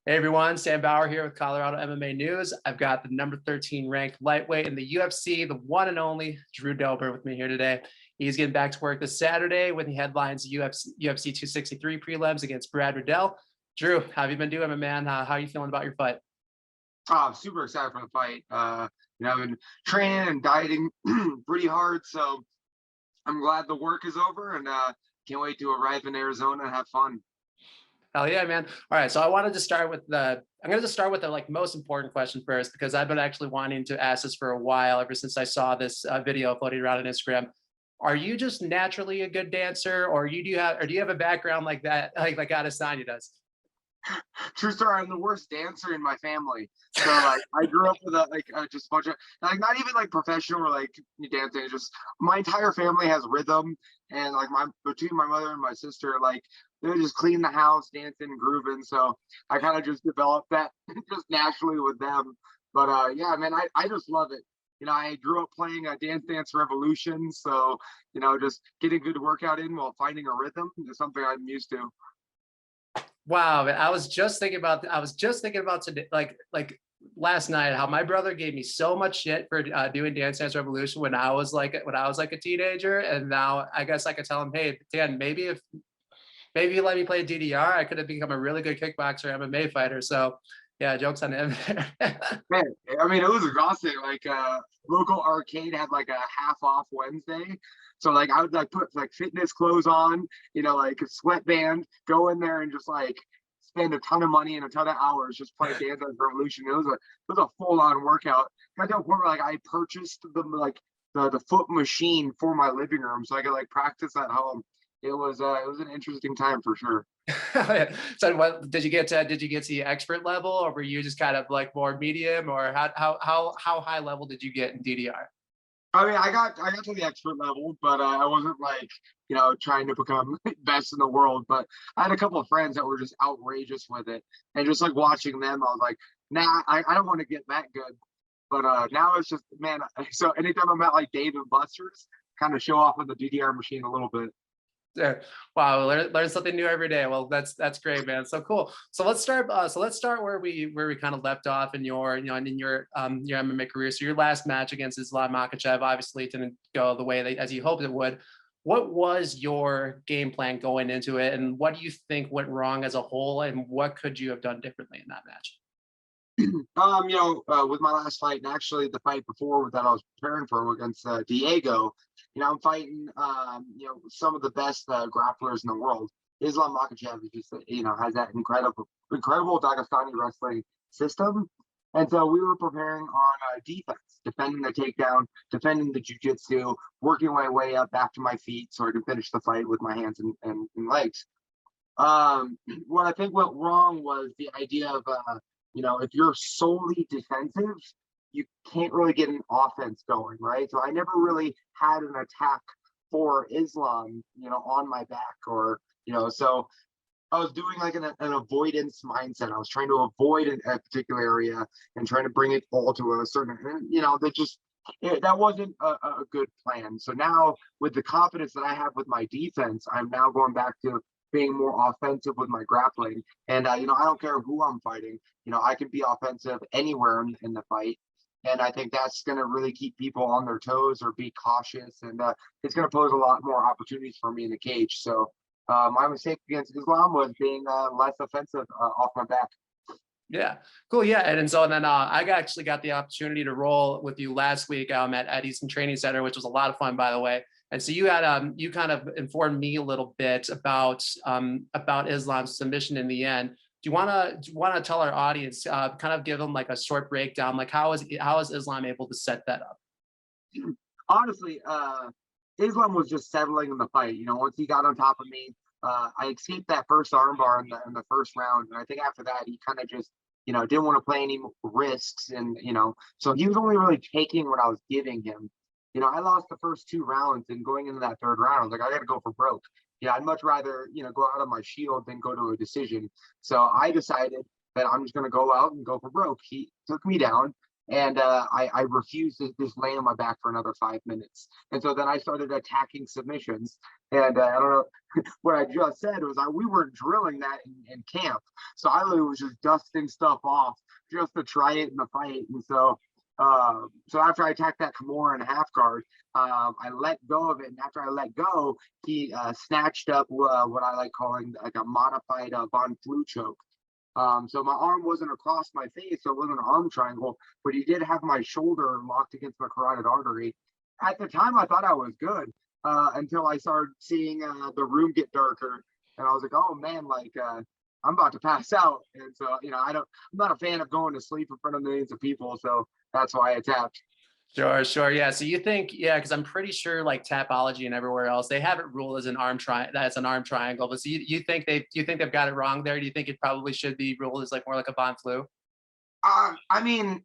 Hey everyone, Sam Bowar here with Colorado MMA News. I've got the number 13 ranked lightweight in the UFC, the one and only Drew Dober with me here today. He's getting back to work this Saturday when he headlines UFC 263 prelims against Brad Riddell. Drew, how have you been doing, my man? How are you feeling about your fight? Oh, I'm super excited for the fight. I've been training and dieting pretty hard, so I'm glad the work is over and can't wait to arrive in Arizona and have fun. Hell yeah, man. All right. So I'm going to start with the like most important question first, because I've been actually wanting to ask this for a while, ever since I saw this video floating around on Instagram. Are you just naturally a good dancer, or do you have a background like that, like Adesanya does? True story. I'm the worst dancer in my family. So like, I grew up with just a bunch of like not even like professional or like dancing. It's just my entire family has rhythm, and like my between my mother and my sister, like they just clean the house, dancing, and grooving. So I kind of just developed that just naturally with them. But yeah, man, I just love it. I grew up playing a Dance Revolution, so just getting good workout in while finding a rhythm is something I'm used to. Wow, man, I was just thinking about today, like last night, how my brother gave me so much shit for doing Dance Revolution when I was like a teenager, and now I guess I could tell him, hey, Dan, maybe you let me play DDR, I could have become a really good kickboxer, MMA fighter. So yeah, jokes on him. Man, I mean, it was exhausting. Like, local arcade had like a half off Wednesday, so like I would like put like fitness clothes on, like a sweatband, go in there and just like spend a ton of money and a ton of hours just playing Dance Dance Revolution. It was a full on workout. Got to a point where like I purchased the foot machine for my living room so I could like practice at home. It was an interesting time for sure. So what did you get to? Did you get to the expert level, or were you just kind of like more medium, or how high level did you get in DDR? I mean, I got to the expert level, but I wasn't like trying to become best in the world. But I had a couple of friends that were just outrageous with it, and just like watching them, I was like, nah, I don't want to get that good. But now it's just man. So anytime I'm at like Dave and Buster's, kind of show off with the DDR machine a little bit. Yeah. Wow, learn something new every day. Well, that's great, man. So cool. So let's start. So let's start where we kind of left off in your MMA career. So your last match against Islam Makhachev obviously didn't go the way as you hoped it would. What was your game plan going into it, and what do you think went wrong as a whole, and what could you have done differently in that match? With my last fight, and actually the fight before that I was preparing for against Diego, I'm fighting, some of the best grapplers in the world. Islam Makhachev is just, has that incredible Dagestani wrestling system. And so we were preparing on defense, defending the takedown, defending the jiu-jitsu, working my way up back to my feet so I could finish the fight with my hands and legs. What I think went wrong was the idea of if you're solely defensive, you can't really get an offense going, right? So I never really had an attack for Islam, on my back, or so I was doing like an avoidance mindset. I was trying to avoid a particular area and trying to bring it all to a certain, that wasn't a good plan. So now with the confidence that I have with my defense, I'm now going back to being more offensive with my grappling. And I don't care who I'm fighting. I can be offensive anywhere in the fight. And I think that's going to really keep people on their toes or be cautious. And it's going to pose a lot more opportunities for me in the cage. So my mistake against Islam was being less offensive off my back. Yeah, cool. Yeah, and then I actually got the opportunity to roll with you last week at Easton Training Center, which was a lot of fun, by the way. And so you kind of informed me a little bit about Islam's submission in the end. Do you want to tell our audience, kind of give them like a short breakdown, like how is Islam able to set that up? Honestly, Islam was just settling in the fight. Once he got on top of me, I escaped that first armbar in the first round, and I think after that he kind of just didn't want to play any risks, and so he was only really taking what I was giving him. I lost the first two rounds, and going into that third round, I was like, I got to go for broke. I'd much rather go out on my shield than go to a decision. So I decided that I'm just going to go out and go for broke. He took me down, and I refused to just lay on my back for another 5 minutes. And so then I started attacking submissions. And I don't know what I just said was we weren't drilling that in camp. So I literally was just dusting stuff off just to try it in the fight. And so after I attacked that Kimura in half guard, I let go of it. And after I let go, he snatched up what I like calling like a modified Von Flu choke. So my arm wasn't across my face, so it wasn't an arm triangle, but he did have my shoulder locked against my carotid artery. At the time, I thought I was good until I started seeing the room get darker, and I was like, "Oh man, like I'm about to pass out." And so, I'm not a fan of going to sleep in front of millions of people, so that's why I tapped. Sure, sure. Yeah. So you think, yeah, because I'm pretty sure like Tapology and everywhere else, they have it ruled as an arm that's an arm triangle. But so you think they've got it wrong there? Do you think it probably should be ruled as like more like a Von Flu? I mean,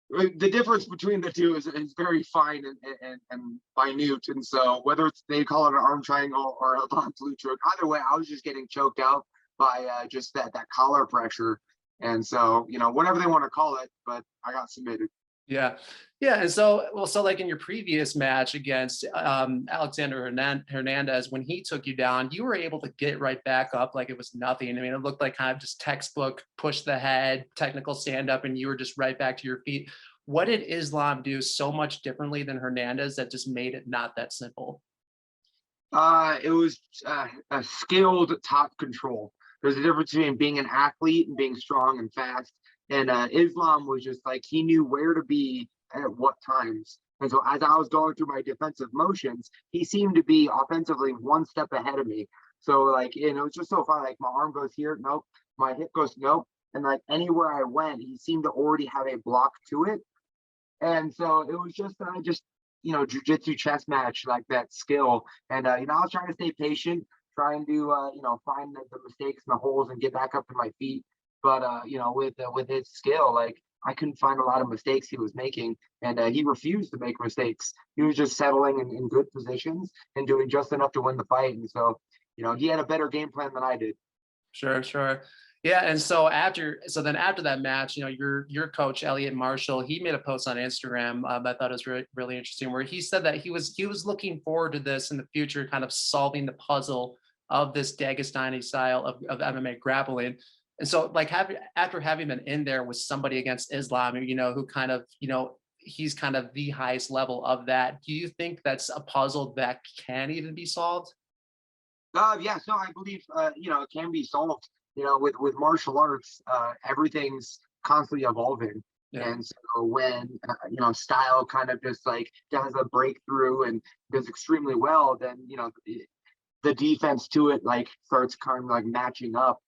the difference between the two is very fine and minute. And so whether they call it an arm triangle or a Von Flu choke, either way, I was just getting choked out by just that collar pressure. And so, whatever they want to call it, but I got submitted. Yeah. Yeah. And so, well, so like in your previous match against Alexander Hernandez, when he took you down, you were able to get right back up like it was nothing. I mean, it looked like kind of just textbook, push the head, technical stand up, and you were just right back to your feet. What did Islam do so much differently than Hernandez that just made it not that simple? It was a skilled top control. There's a difference between being an athlete and being strong and fast. And Islam was just like he knew where to be at what times. And so as I was going through my defensive motions, he seemed to be offensively one step ahead of me. So like, it was just so fun. Like my arm goes here, nope. My hip goes nope. And like anywhere I went, he seemed to already have a block to it. And so it was just jujitsu chess match like that skill. And I was trying to stay patient, trying to find the mistakes and the holes and get back up to my feet. But with his skill, like I couldn't find a lot of mistakes he was making, and he refused to make mistakes. He was just settling in good positions and doing just enough to win the fight. And so, he had a better game plan than I did. Sure, sure. Yeah, and so then after that match, your coach Elliot Marshall, he made a post on Instagram I thought was really really interesting, where he said that he was looking forward to this in the future, kind of solving the puzzle of this Dagestani style of MMA grappling. And so, like, after having been in there with somebody against Islam, who kind of, he's kind of the highest level of that. Do you think that's a puzzle that can even be solved? Yeah, so I believe it can be solved. With martial arts, everything's constantly evolving. Yeah. And so when style kind of just like does a breakthrough and does extremely well, then the defense to it like starts kind of like matching up.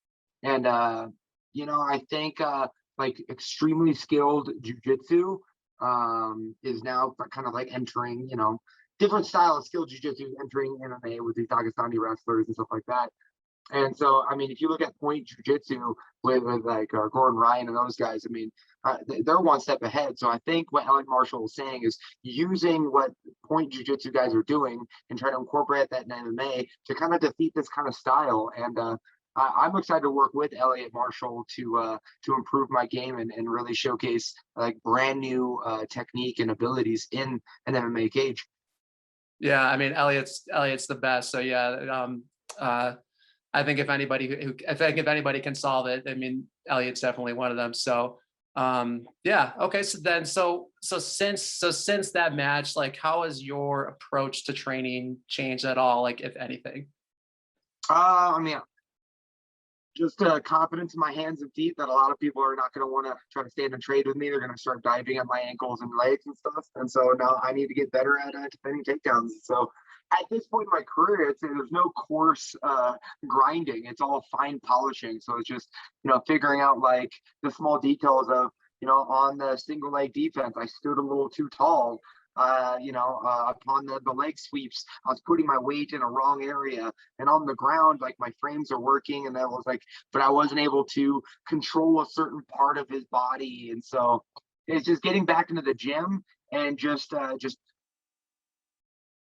And I think like extremely skilled jujitsu is now kind of like entering different style of skilled jujitsu entering MMA with these Dagestani wrestlers and stuff like that. And so, I mean, if you look at point jujitsu with like Gordon Ryan and those guys, I mean, they're one step ahead. So I think what Elliot Marshall was saying is using what point jujitsu guys are doing and trying to incorporate that in MMA to kind of defeat this kind of style. And I'm excited to work with Elliot Marshall to improve my game and really showcase like brand new technique and abilities in an MMA cage. Yeah, I mean, Elliot's the best. So yeah, I think if anybody can solve it, I mean, Elliot's definitely one of them. So yeah, okay. So since that match, like, how has your approach to training changed at all, like, if anything? I mean, just confidence in my hands and feet that a lot of people are not going to want to try to stand and trade with me. They're going to start diving at my ankles and legs and stuff. And so now I need to get better at defending takedowns. So at this point in my career, there's no coarse grinding. It's all fine polishing. So it's just, figuring out like the small details of, on the single leg defense, I stood a little too tall. Upon the leg sweeps, I was putting my weight in a wrong area, and on the ground, like my frames are working, and that was like, but I wasn't able to control a certain part of his body, and so it's just getting back into the gym and just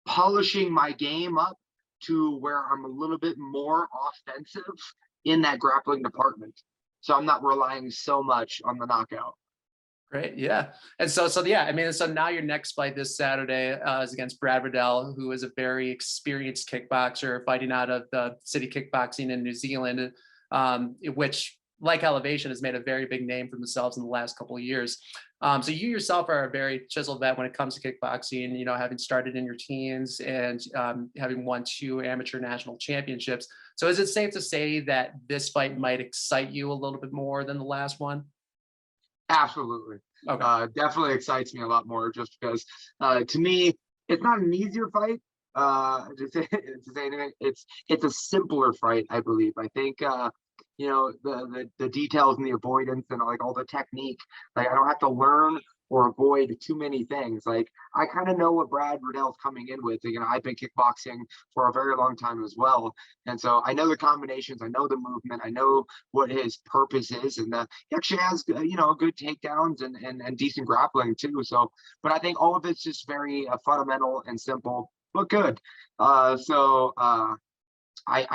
polishing my game up to where I'm a little bit more offensive in that grappling department. So I'm not relying so much on the knockout. Great, yeah. And so yeah, I mean, so now your next fight this Saturday is against Brad Riddell, who is a very experienced kickboxer fighting out of the City Kickboxing in New Zealand, which, like Elevation, has made a very big name for themselves in the last couple of years. So you yourself are a very chiseled vet when it comes to kickboxing, you know, having started in your teens and having won 2 amateur national championships. So is it safe to say that this fight might excite you a little bit more than the last one? Absolutely. Okay. Definitely excites me a lot more just because to me, it's not an easier fight. To say anything, it's a simpler fight, I believe. I think the details and the avoidance and like all the technique, like I don't have to learn or avoid too many things. Like I kind of know what Brad Riddell's coming in with. You know, I've been kickboxing for a very long time as well, and so I know the combinations, I know the movement, I know what his purpose is, and he actually has good takedowns and decent grappling too. So, but I think all of it's just very fundamental and simple, but good. I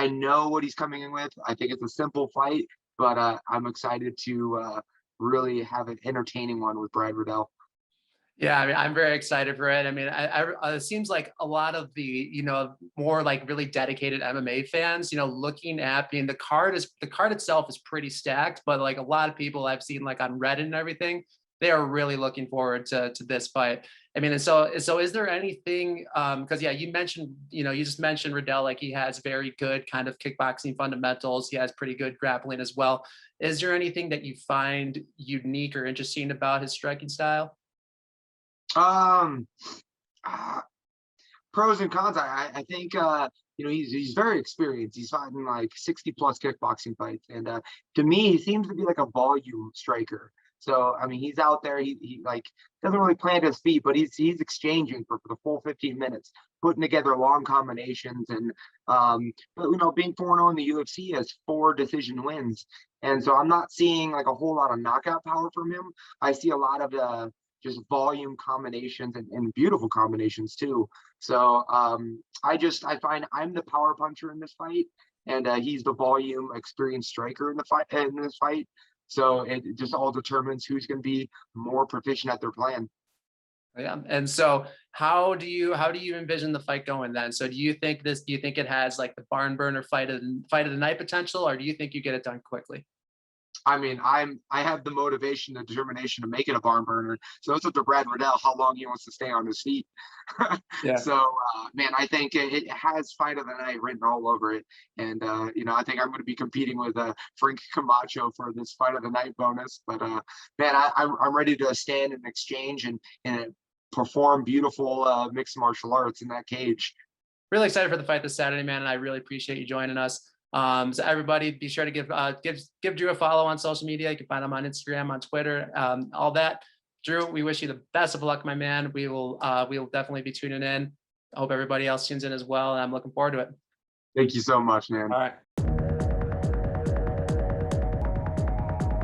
know what he's coming in with. I think it's a simple fight, but I'm excited to really have an entertaining one with Brad Riddell. Yeah, I mean, I'm very excited for it. I mean, it seems like a lot of the, more like really dedicated MMA fans, looking at being the card itself is pretty stacked, but like a lot of people I've seen like on Reddit and everything, they are really looking forward to this fight. I mean, and so is there anything, because yeah, you mentioned, you just mentioned Riddell, like he has very good kind of kickboxing fundamentals. He has pretty good grappling as well. Is there anything that you find unique or interesting about his striking style? Um, uh, Pros and cons. I think he's very experienced. He's fighting like 60 plus kickboxing fights, and to me, he seems to be like a volume striker. So I mean, he's out there. He like doesn't really plant his feet, but he's exchanging for the full 15 minutes, putting together long combinations, and but being 4-0 in the UFC, has 4 decision wins, and so I'm not seeing like a whole lot of knockout power from him. I see a lot of just volume combinations and beautiful combinations too. So I find I'm the power puncher in this fight, and he's the volume experienced striker in this fight. So it just all determines who's going to be more proficient at their plan. Yeah. And so how do you envision the fight going then? So do you think it has like the barn burner fight of the night potential, or do you think you get it done quickly? I mean, I have the motivation and determination to make it a barn burner. So it's up to Brad Riddell how long he wants to stay on his feet. Yeah. So, man, I think it has fight of the night written all over it, and I think I'm going to be competing with Frank Camacho for this fight of the night bonus. But man, I'm ready to stand and exchange and perform beautiful mixed martial arts in that cage. Really excited for the fight this Saturday, man, and I really appreciate you joining us. So everybody, be sure to give Drew a follow on social media. You can find him on Instagram, on Twitter, all that. Drew, we wish you the best of luck, my man. We will definitely be tuning in. I hope everybody else tunes in as well, and I'm looking forward to it. Thank you so much, man. All right.